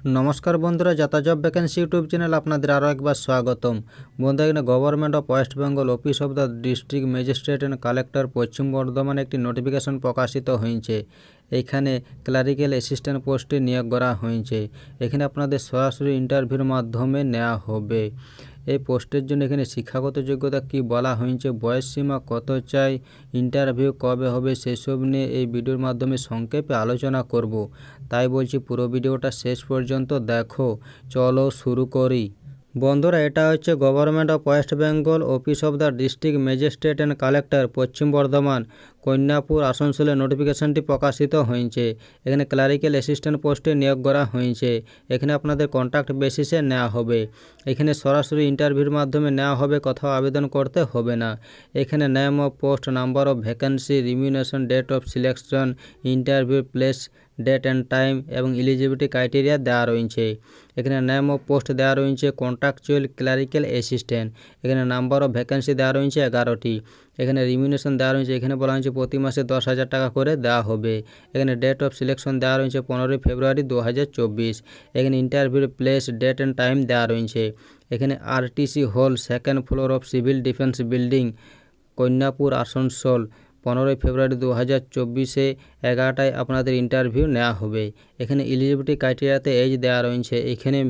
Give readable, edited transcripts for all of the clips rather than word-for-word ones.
নমস্কার বন্ধুরা, যাতাজব vacancy YouTube channel আপনাদের আরও একবার স্বাগতম। বন্ধুরা, এখানে government of West Bengal office of the district magistrate and collector পশ্চিম বর্ধমানে একটি নোটিফিকেশন প্রকাশিত হয়েছে। এখানে ক্লারিক্যাল অ্যাসিস্ট্যান্ট পোস্টে নিয়োগ করা হয়েছে। এখানে আপনাদের সরাসরি ইন্টারভিউর মাধ্যমে নেওয়া হবে। এই পোস্টের জন্য এখানে শিক্ষাগত যোগ্যতা কি বলা হয়েছে, বয়স সীমা কত চাই, ইন্টারভিউ কবে হবে, সেসব নিয়ে এই ভিডিওর মাধ্যমে সংক্ষেপে আলোচনা করব। তাই বলছি পুরো ভিডিওটা শেষ পর্যন্ত দেখো। চলো শুরু করি। বন্ধুরা, এটা হচ্ছে government of West Bengal office of the district magistrate and collector পশ্চিম বর্ধমান কন্যাপুর আসানসোলের নোটিফিকেশনটি প্রকাশিত হয়েছে। এখানে ক্লারিক্যাল অ্যাসিস্ট্যান্ট পোস্টে নিয়োগ করা হয়েছে। এখানে আপনাদের কন্ট্রাক্ট বেসিসে নেওয়া হবে। এখানে সরাসরি ইন্টারভিউর মাধ্যমে নেওয়া হবে, কোথাও আবেদন করতে হবে না। এখানে name of post, number of vacancy, remuneration, date of selection, interview place, date and time এবং এলিজিবিলিটি ক্রাইটেরিয়া দেওয়া রয়েছে। এখানে নেম অফ পোস্ট দেওয়া রয়েছে কন্ট্রাকচুয়াল ক্লারিক্যাল অ্যাসিস্ট্যান্ট। এখানে নাম্বার অফ ভ্যাকেন্সি দেওয়া রয়েছে 11টি। এখানে রিমিউনেশন দেওয়া রয়েছে, এখানে বলা হয়েছে প্রতি মাসে 10,000 টাকা করে দেওয়া হবে। এখানে ডেট অফ সিলেকশন দেওয়া রয়েছে 15 ফেব্রুয়ারি 2024। এখানে interview place, date and time দেওয়া রয়েছে। এখানে RTC hall, second floor of civil defence building, Kanyapur Asansol, 15 February 2024 11টায় আপনাদের ইন্টারভিউ নেওয়া হবে। এখানে এলিজিবিলিটি ক্রাইটেরিয়াতে এজ দেওয়া রয়েছে। এখানে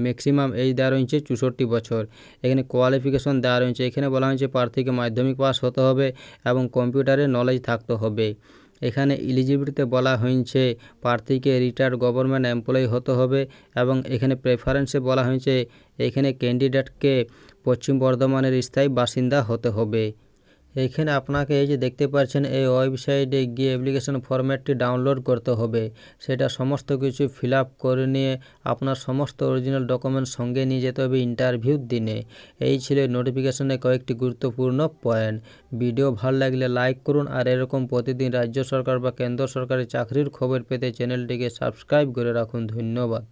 ম্যাক্সিমাম এজ দেওয়া রয়েছে 64 বছর। এখানে কোয়ালিফিকেশন দেওয়া রয়েছে। এখানে বলা হয়েছে প্রার্থীকে মাধ্যমিক পাস হতে হবে এবং কম্পিউটারের নলেজ থাকতে হবে। এখানে এলিজিবিলিটিতে বলা হয়েছে প্রার্থীকে রিটায়ার্ড গভর্নমেন্ট এমপ্লয়ি হতে হবে এবং এখানে প্রেফারেন্সে বলা হয়েছে এখানে ক্যান্ডিডেটকে পশ্চিম বর্ধমানের স্থায়ী বাসিন্দা হতে হবে। এইখানে আপনাকে এই যে দেখতে পাচ্ছেন, এই ওয়েবসাইটে গিয়ে অ্যাপ্লিকেশন ফরম্যাটটি ডাউনলোড করতে হবে। সেটা সমস্ত কিছু ফিল আপ করে নিয়ে আপনার সমস্ত অরিজিনাল ডকুমেন্টস সঙ্গে নিয়ে যেতে হবে ইন্টারভিউর দিনে। এই ছিল নোটিফিকেশনের কয়েকটি গুরুত্বপূর্ণ পয়েন্ট। ভিডিও ভালো লাগলে লাইক করুন, আর এরকম প্রতিদিন রাজ্য সরকার বা কেন্দ্র সরকারের চাকরির খবর পেতে চ্যানেলটিকে সাবস্ক্রাইব করে রাখুন। ধন্যবাদ।